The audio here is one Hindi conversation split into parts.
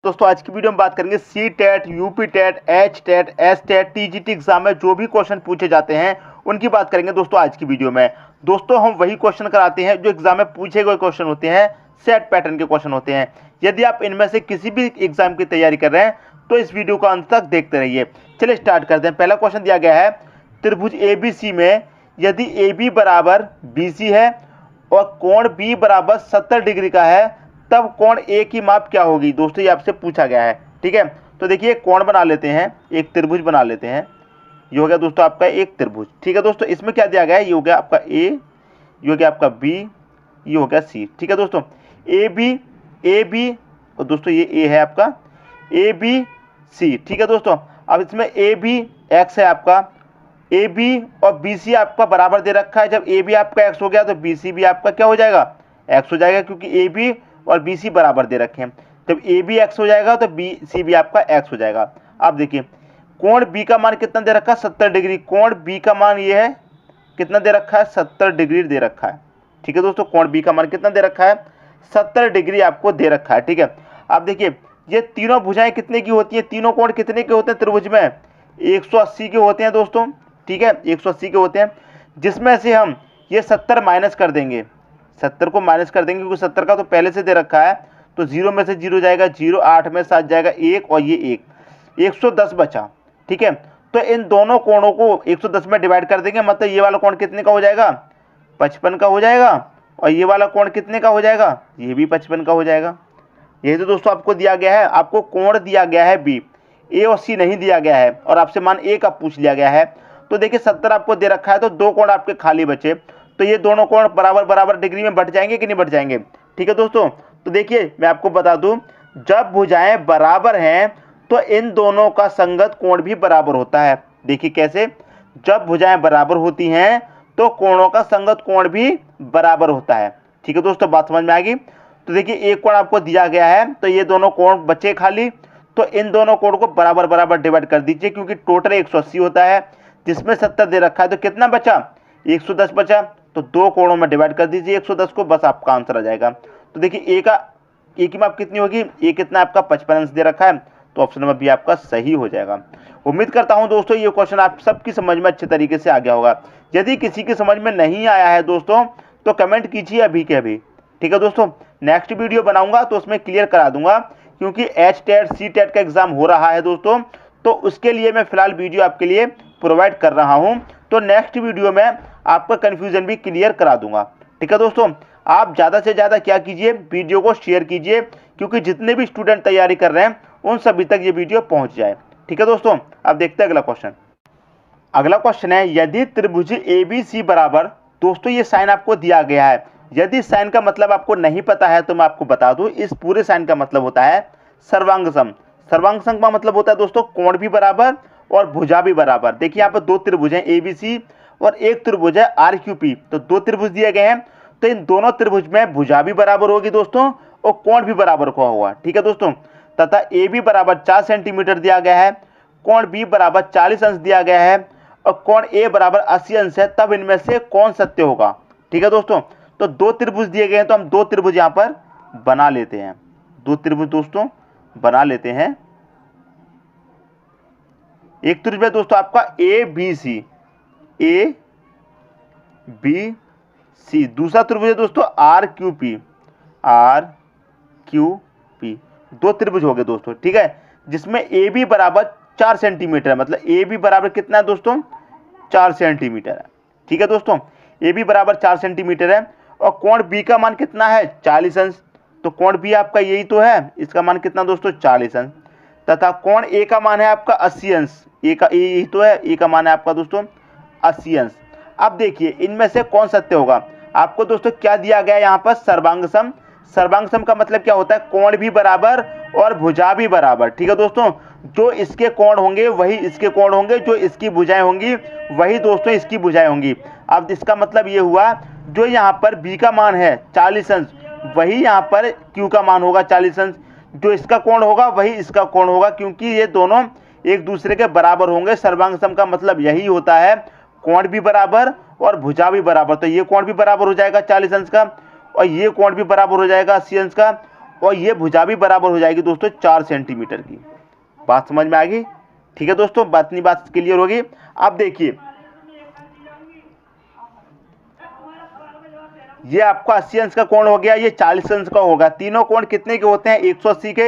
दोस्तों आज की वीडियो में बात करेंगे C TET, UP TET, H TET, S TET, TGT exam में जो भी क्वेश्चन पूछे जाते हैं उनकी बात करेंगे दोस्तों आज की वीडियो में। दोस्तों हम वही क्वेश्चन कराते हैं जो एग्जाम में पूछे गए क्वेश्चन होते हैं, सेट पैटर्न के क्वेश्चन होते हैं। यदि आप इनमें से किसी भी एग्जाम की तैयारी कर रहे हैं तो इस वीडियो को अंत तक देखते रहिए। चलिए स्टार्ट करते हैं। पहला क्वेश्चन दिया गया है, त्रिभुज ABC में यदि AB बराबर BC है और कोण B बराबर 70 डिग्री का है तब कोण A की माप क्या होगी। दोस्तों ये आपसे पूछा गया है, ठीक है। तो देखिए कोण बना लेते हैं, एक त्रिभुज बना लेते हैं। ये हो गया दोस्तों आपका एक त्रिभुज, ठीक है दोस्तों। इसमें क्या दिया गया है, ये हो गया आपका A, ये हो गया आपका B, ये हो गया C, ठीक है दोस्तों। AB और दोस्तों ये A है आपका ABC, ठीक है दोस्तों। अब इसमें AB X है आपका, AB और BC आपका बराबर दे रखा है। जब AB आपका X हो गया तो BC भी आपका क्या हो जाएगा, X हो जाएगा, क्योंकि AB और BC बराबर दे रखे हैं। जब AB X हो जाएगा तो BC भी आपका X हो जाएगा। अब देखिए कोण B का मान कितना दे रखा है, 70 डिग्री। कोण B का मान ये है, कितना दे रखा है, 70 डिग्री दे रखा है, ठीक है दोस्तों। कोण B का मान कितना दे रखा है, 70 डिग्री आपको दे रखा है, ठीक है। अब देखिए ये तीनों भुजाएं कितने की होती हैं, तीनों कोण कितने के होते हैं त्रिभुज में, 180 के होते हैं दोस्तों, ठीक है, 180 के होते हैं। जिसमें से हम ये 70 माइनस कर देंगे, 70 को माइनस कर देंगे क्योंकि 70 का तो पहले से दे रखा है, तो 0 में से 0 जाएगा 0, 8 में 7 जाएगा 1 और ये 1, 110 बचा, ठीक है। तो इन दोनों कोणों को 110 में डिवाइड कर देंगे, मतलब ये वाला कोण कितने का हो जाएगा, 55 का हो जाएगा, और ये वाला कोण कितने का हो जाएगा, ये भी 55 का हो जाएगा। यही तो दोस्तों आपको दिया गया है, आपको कोण दिया गया है B, A और C नहीं दिया गया है और आपसे मान A का पूछ लिया गया है। तो देखिए 70 आपको दे रखा है तो दो कोण आपके खाली बचे, तो ये दोनों कोण बराबर बराबर डिग्री में बढ़ जाएंगे कि नहीं बढ़ जाएंगे, ठीक है दोस्तों। तो देखिए मैं आपको बता दूं, जब भुजाएं बराबर हैं तो इन दोनों का संगत कोण भी बराबर होता है। देखिए कैसे, जब भुजाएं बराबर होती हैं तो कोणों का संगत कोण भी बराबर होता है, ठीक है दोस्तों। बात समझ में आ गई। तो देखिए एक कोण आपको दिया गया है तो ये दोनों कोण बचे खाली, तो इन दोनों कोण को बराबर बराबर डिवाइड कर दीजिए, क्योंकि टोटल 180 होता है, जिसमें 70 दे रखा है तो कितना बचा, 110 बचा। तो दो कोणों में डिवाइड कर दीजिए 110 को, बस आपका आंसर आ जाएगा। तो देखिए ए की माप कितनी होगी, ए कितना आपका 55 अंश दे रखा है, तो ऑप्शन नंबर बी आपका सही हो जाएगा। उम्मीद करता हूं दोस्तों ये क्वेश्चन आप सबकी समझ में अच्छे तरीके से आ गया होगा। यदि किसी की समझ में नहीं आया है दोस्तों तो कमेंट कीजिए अभी के अभी, ठीक है दोस्तों। नेक्स्ट वीडियो बनाऊंगा तो उसमें क्लियर करा दूंगा, क्योंकि एच टेट सी टेट का एग्जाम हो रहा है दोस्तों, तो उसके लिए मैं फिलहाल वीडियो आपके लिए प्रोवाइड कर रहा हूं। तो नेक्स्ट वीडियो में आपका कन्फ्यूजन भी क्लियर करा दूंगा, ठीक है दोस्तों। आप ज़्यादा से ज़्यादा क्या कीजिए, वीडियो को शेयर कीजिए, क्योंकि जितने भी स्टूडेंट तैयारी कर रहे हैं उन सभी तक ये वीडियो पहुंच जाए, ठीक है दोस्तों। अब देखते हैं अगला क्वेश्चन। अगला क्वेश्चन है, यदि त्रिभुज ABC बराबर, दोस्तों ये साइन आपको दिया गया है। यदि साइन का मतलब आपको नहीं पता है तो मैं आपको बता दूं, इस पूरे साइन का मतलब होता है सर्वांग सम। सर्वांग सम का मतलब होता है दोस्तों कोण भी बराबर और भुजा भी बराबर। देखिए यहाँ पर दो त्रिभुज हैं ABC और एक त्रिभुज है RQP, तो दो त्रिभुज दिए गए हैं, तो इन दोनों त्रिभुज में भुजा भी बराबर होगी दोस्तों और कोण भी बराबर का होगा, ठीक है दोस्तों। तथा AB बराबर 4 सेंटीमीटर दिया गया है, कोण B बराबर 40 अंश दिया गया है और कोण A बराबर 80 अंश है, तब इनमें से कौन सत्य होगा, ठीक है दोस्तों। तो दो त्रिभुज दिए गए हैं तो हम दो त्रिभुज यहाँ पर बना लेते हैं, दो त्रिभुज दोस्तों बना लेते हैं। एक त्रिभुज है दोस्तों आपका ABC, दूसरा त्रिभुज है दोस्तों RQP, दो त्रिभुज हो गए दोस्तों, ठीक है। जिसमें AB बराबर 4 सेंटीमीटर है, मतलब AB बराबर कितना है दोस्तों, 4 सेंटीमीटर है, ठीक है दोस्तों। AB बराबर 4 सेंटीमीटर है और कोण B का मान कितना है, 40 अंश, तो कोण B आपका यही तो है, इसका मान कितना दोस्तों, 40 अंश। तथा कोण A का मान है आपका 80 अंश, यही तो है, A का मान है आपका दोस्तों 80 अंश। अब देखिए इनमें से कौन सत्य होगा। आपको दोस्तों क्या दिया गया है यहाँ पर, सर्वांग सम। सर्वांग सम का मतलब क्या होता है, कोण भी बराबर और भुजा भी बराबर, ठीक है दोस्तों। जो इसके कोण होंगे वही इसके कोण होंगे, जो इसकी भुजाएं होंगी वही दोस्तों इसकी भुजाएं होंगी। अब इसका मतलब ये हुआ, जो यहाँ पर B का मान है 40 अंश, वही यहाँ पर Q का मान होगा 40 अंश। जो इसका कोण होगा वही इसका कोण होगा, क्योंकि ये दोनों एक दूसरे के बराबर होंगे। सर्वांग सम का मतलब यही होता है, कोण भी बराबर और भुजा भी बराबर। तो ये कोण भी बराबर हो जाएगा 40 अंश का और ये कोण भी बराबर हो जाएगा 80 अंश का, और ये भुजा भी बराबर हो जाएगी दोस्तों 4 सेंटीमीटर की। बात समझ में आ गई? ठीक है दोस्तों, बात क्लियर होगी। अब देखिए, ये आपका 80 अंश का कोण हो गया, ये 40 अंश का होगा। तीनों कोण कितने के होते हैं? 180 के।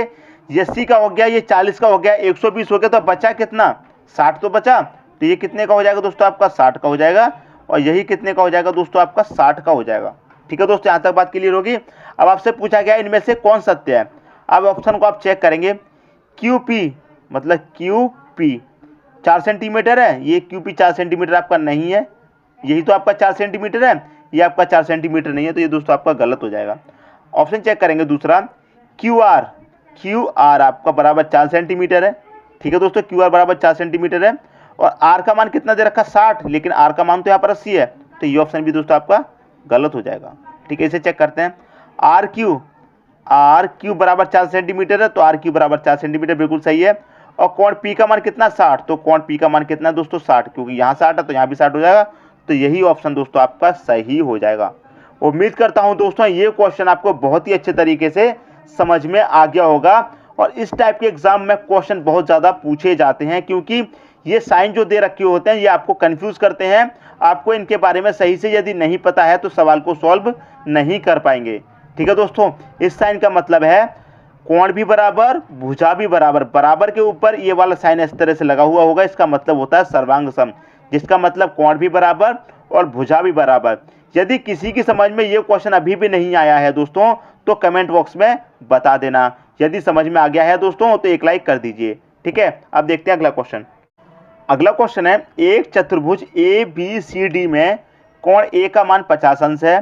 ये 80 का हो गया, ये 40 का हो गया, 120 हो गया, तो बचा कितना? 60 तो बचा। तो ये कितने का हो जाएगा दोस्तों? आपका 60 का हो जाएगा। और यही कितने का हो जाएगा दोस्तों? आपका 60 का हो जाएगा। ठीक है दोस्तों, यहाँ तक बात क्लियर होगी। अब आपसे पूछा गया इनमें से कौन सत्य है। अब ऑप्शन को आप चेक करेंगे। QP मतलब QP 4 सेंटीमीटर है, ये QP 4 सेंटीमीटर आपका नहीं है। यही तो आपका 4 सेंटीमीटर है, ये आपका 4 सेंटीमीटर नहीं है, तो ये दोस्तों आपका गलत हो जाएगा। ऑप्शन चेक करेंगे दूसरा, QR आपका बराबर 4 सेंटीमीटर है। ठीक है दोस्तों, QR बराबर 4 सेंटीमीटर है। और R का मान कितना दे रखा? 60, लेकिन R का मान तो यहाँ पर 80 है, तो ये ऑप्शन भी दोस्तों आपका गलत हो जाएगा। ठीक है, इसे चेक करते हैं। RQ बराबर 4 सेंटीमीटर है, तो RQ बराबर 4 सेंटीमीटर बिल्कुल सही है। और कोण P का मान कितना? 60, तो कोण P का मान कितना है दोस्तों? 60, क्योंकि यहाँ 60 है तो यहाँ भी 60 हो जाएगा, तो यही ऑप्शन दोस्तों आपका सही हो जाएगा। उम्मीद करता हूँ दोस्तों ये क्वेश्चन आपको बहुत ही अच्छे तरीके से समझ में आ गया होगा। और इस टाइप के एग्जाम में क्वेश्चन बहुत ज़्यादा पूछे जाते हैं, क्योंकि ये साइन जो दे रखे होते हैं ये आपको कंफ्यूज करते हैं। आपको इनके बारे में सही से यदि नहीं पता है तो सवाल को सॉल्व नहीं कर पाएंगे। ठीक है दोस्तों, इस साइन का मतलब है कोण भी बराबर, भुजा भी बराबर। बराबर के ऊपर ये वाला साइन इस तरह से लगा हुआ होगा, इसका मतलब होता है सर्वांग सम, जिसका मतलब कोण भी बराबर और भुजा भी बराबर। यदि किसी की समझ में ये क्वेश्चन अभी भी नहीं आया है दोस्तों, तो कमेंट बॉक्स में बता देना। यदि समझ में आ गया है दोस्तों तो एक लाइक कर दीजिए। ठीक है, अब देखते हैं अगला क्वेश्चन। अगला क्वेश्चन है, एक चतुर्भुज ABCD में कोण A का मान 50 अंश है,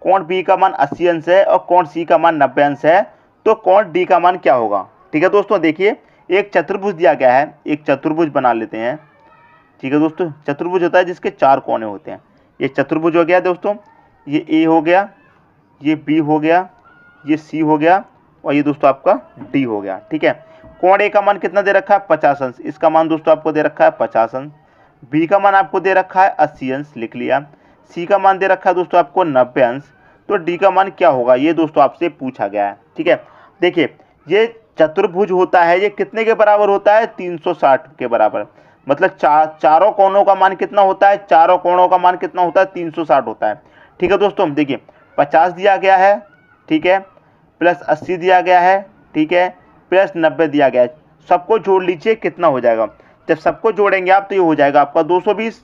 कोण B का मान 80 अंश है और कोण C का मान 90 अंश है, तो कोण D का मान क्या होगा? ठीक है दोस्तों, देखिए एक चतुर्भुज दिया गया है, एक चतुर्भुज बना लेते हैं। ठीक है दोस्तों, चतुर्भुज होता है जिसके 4 कोने होते हैं। ये चतुर्भुज हो गया दोस्तों, ये A हो गया, ये B हो गया, ये C हो गया और ये दोस्तों आपका D हो गया। ठीक है, कोण A का मान कितना दे रखा है? 50 अंश। इसका मान दोस्तों आपको दे रखा है 50 अंश। B का मान आपको दे रखा है 80 अंश, लिख लिया। C का मान दे रखा है दोस्तों आपको 90 अंश। तो D का मान क्या होगा, ये दोस्तों आपसे पूछा गया है। ठीक है, देखिए ये चतुर्भुज होता है, ये कितने के बराबर होता है? 360 के बराबर। मतलब चारों कोणों का मान कितना होता है? चारों कोणों का मान कितना होता है? 360 होता है। ठीक है दोस्तों, देखिए 50 दिया गया है, ठीक है, प्लस 80 दिया गया है, ठीक है, प्लस 90 दिया गया है। सबको जोड़ लीजिए, कितना हो जाएगा? जब सबको जोड़ेंगे आप तो ये हो जाएगा आपका 220।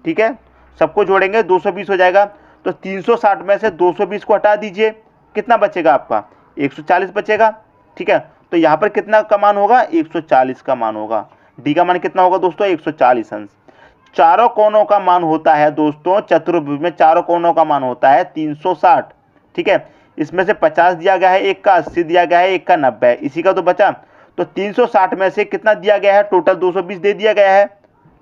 ठीक है, सबको जोड़ेंगे 220 हो जाएगा। तो 360 में से 220 को हटा दीजिए, कितना बचेगा आपका? 140 बचेगा। ठीक है, तो यहाँ पर कितना का मान होगा? 140 का मान होगा। डी का मान कितना होगा दोस्तों? 140 अंश। चारों कोणों का मान होता है दोस्तों, चतुर्भुज में चारों कोणों का मान होता है 360। ठीक है, इसमें से 50 दिया गया है, एक का 80 दिया गया है, एक का 90, इसी का तो बचा। तो 360 में से कितना दिया गया है? टोटल 220 दे दिया गया है।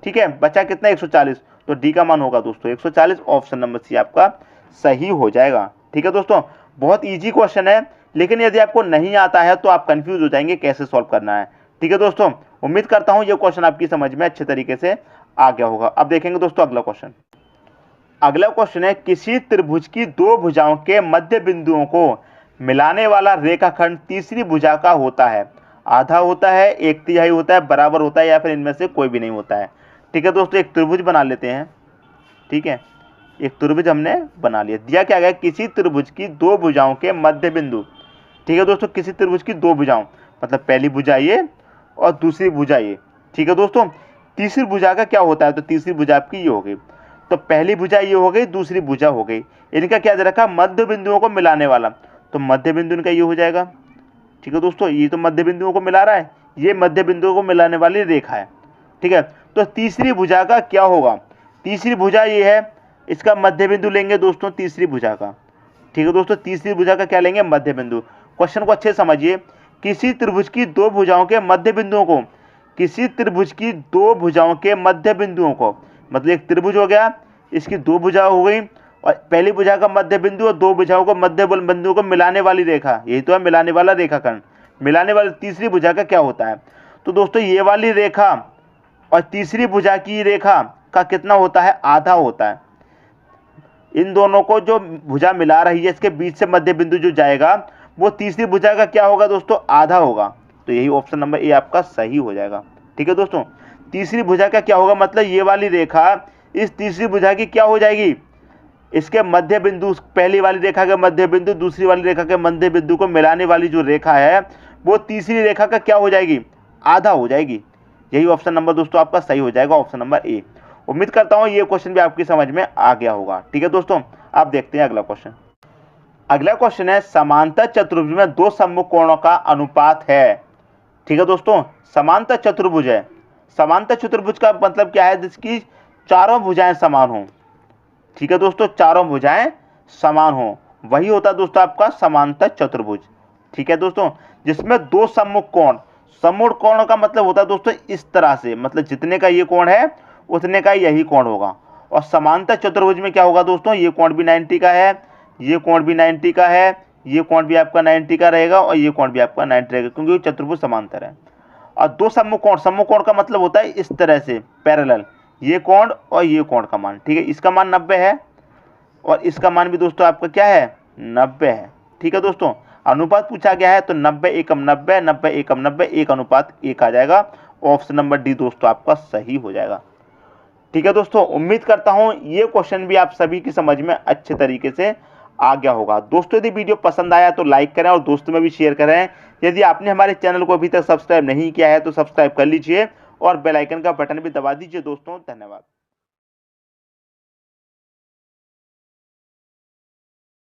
ठीक है, बचा कितना? 140। तो डी का मान होगा दोस्तों 140। ऑप्शन नंबर सी आपका सही हो जाएगा। ठीक है दोस्तों, बहुत ईजी क्वेश्चन है, लेकिन यदि आपको नहीं आता है तो आप कंफ्यूज हो जाएंगे कैसे सॉल्व करना है। ठीक है दोस्तों, उम्मीद करता हूं ये क्वेश्चन आपकी समझ में अच्छे तरीके से आ गया होगा। अब देखेंगे दोस्तों अगला क्वेश्चन। अगला क्वेश्चन है, किसी त्रिभुज की दो भुजाओं के मध्य बिंदुओं को मिलाने वाला रेखाखंड तीसरी भुजा का होता है। आधा होता है, 1/3 होता है, बराबर होता है, या फिर इनमें से कोई भी नहीं होता है। ठीक है दोस्तों, एक त्रिभुज बना लेते हैं। ठीक है, एक त्रिभुज हमने बना लिया। दिया क्या गया? किसी त्रिभुज की दो भुजाओं के मध्य बिंदु। ठीक है दोस्तों, किसी त्रिभुज की दो भुजाओं मतलब पहली भुजा ये और दूसरी भुजा ये। ठीक है दोस्तों, तीसरी भुजा का क्या होता है? तो तीसरी भुजा आपकी ये हो गई। तो पहली भुजा ये हो गई, दूसरी भुजा हो गई। इनका क्या दे रखा? मध्य बिंदुओं को मिलाने वाला। तो मध्य बिंदु इनका ये हो जाएगा। ठीक है दोस्तों, ये तो मध्य बिंदुओं को मिला रहा है, ये मध्य बिंदुओं को मिलाने वाली रेखा है। ठीक है, तो तीसरी भुजा का क्या होगा? तीसरी भुजा ये है, इसका मध्य बिंदु लेंगे दोस्तों तीसरी भुजा का। ठीक है दोस्तों, तीसरी भुजा का क्या लेंगे? मध्य बिंदु। क्वेश्चन को अच्छे से समझिए। किसी त्रिभुज की दो भुजाओं के मध्य बिंदुओं को, किसी त्रिभुज की दो भुजाओं के मध्य बिंदुओं को, मतलब एक त्रिभुज हो गया, इसकी दो भुजा हो गई, और पहली भुजा का मध्य बिंदु और दो भुजाओं को मध्य बिंदुओं को मिलाने वाली रेखा, यही तो है मिलाने वाला रेखाखंड। मिलाने वाली तीसरी भुजा का क्या होता है? तो दोस्तों ये वाली रेखा और तीसरी भुजा की रेखा का कितना होता है? आधा होता है। इन दोनों को जो भुजा मिला रही है इसके बीच से मध्य बिंदु जो जाएगा वो तीसरी भुजा का क्या होगा दोस्तों, आधा होगा। तो यही ऑप्शन नंबर ए आपका सही हो जाएगा। ठीक है दोस्तों, तीसरी भुजा का क्या होगा, मतलब ये वाली रेखा इस तीसरी भुजा की क्या हो जाएगी, इसके मध्य बिंदु, पहली वाली रेखा के मध्य बिंदु दूसरी वाली रेखा के मध्य बिंदु को मिलाने वाली जो रेखा है वो तीसरी रेखा का क्या हो जाएगी, आधा हो जाएगी। यही ऑप्शन नंबर दोस्तों आपका सही हो जाएगा, ऑप्शन नंबर ए। उम्मीद करता हूं ये क्वेश्चन भी आपकी समझ में आ गया होगा। ठीक है दोस्तों, आप देखते हैं अगला क्वेश्चन। अगला क्वेश्चन है समांतर चतुर्भुज में दो सम्मुख कोणों का अनुपात है। ठीक है दोस्तों, समांतर चतुर्भुज है। समांतर चतुर्भुज का मतलब क्या है, जिसकी चारों भुजाएं समान हों। ठीक है दोस्तों, चारों भुजाएं समान हों, वही होता है दोस्तों आपका समांतर चतुर्भुज। ठीक है दोस्तों, जिसमें दो सम्मुख कोण, सम्मुख कोण का मतलब होता है दोस्तों इस तरह से, मतलब जितने का ये कोण है उतने का यही कोण होगा। और समांतर चतुर्भुज में क्या होगा दोस्तों, ये कोण भी 90 का है, ये कोण भी 90 का है, ये कोण भी आपका 90 का रहेगा और ये कोण भी आपका 90 रहेगा, क्योंकि चतुर्भुज समांतर है। और दो सम्मुख कोण का मतलब होता है इस तरह से पैरेलल, ये कोण और ये कोण का मान। ठीक है, इसका मान 90 है और इसका मान भी दोस्तों आपका क्या है, 90 है। ठीक है दोस्तों, अनुपात पूछा गया है तो 90 एकम 90, 90 एकम 90, 1:1 आ जाएगा। ऑप्शन नंबर डी दोस्तों आपका सही हो जाएगा। ठीक है दोस्तों, उम्मीद करता हूं ये क्वेश्चन भी आप सभी की समझ में अच्छे तरीके से आ गया होगा। दोस्तों यदि वीडियो पसंद आया तो लाइक करें और दोस्तों में भी शेयर करें। यदि आपने हमारे चैनल को अभी तक सब्सक्राइब नहीं किया है तो सब्सक्राइब कर लीजिए और बेल आइकन का बटन भी दबा दीजिए। दोस्तों धन्यवाद।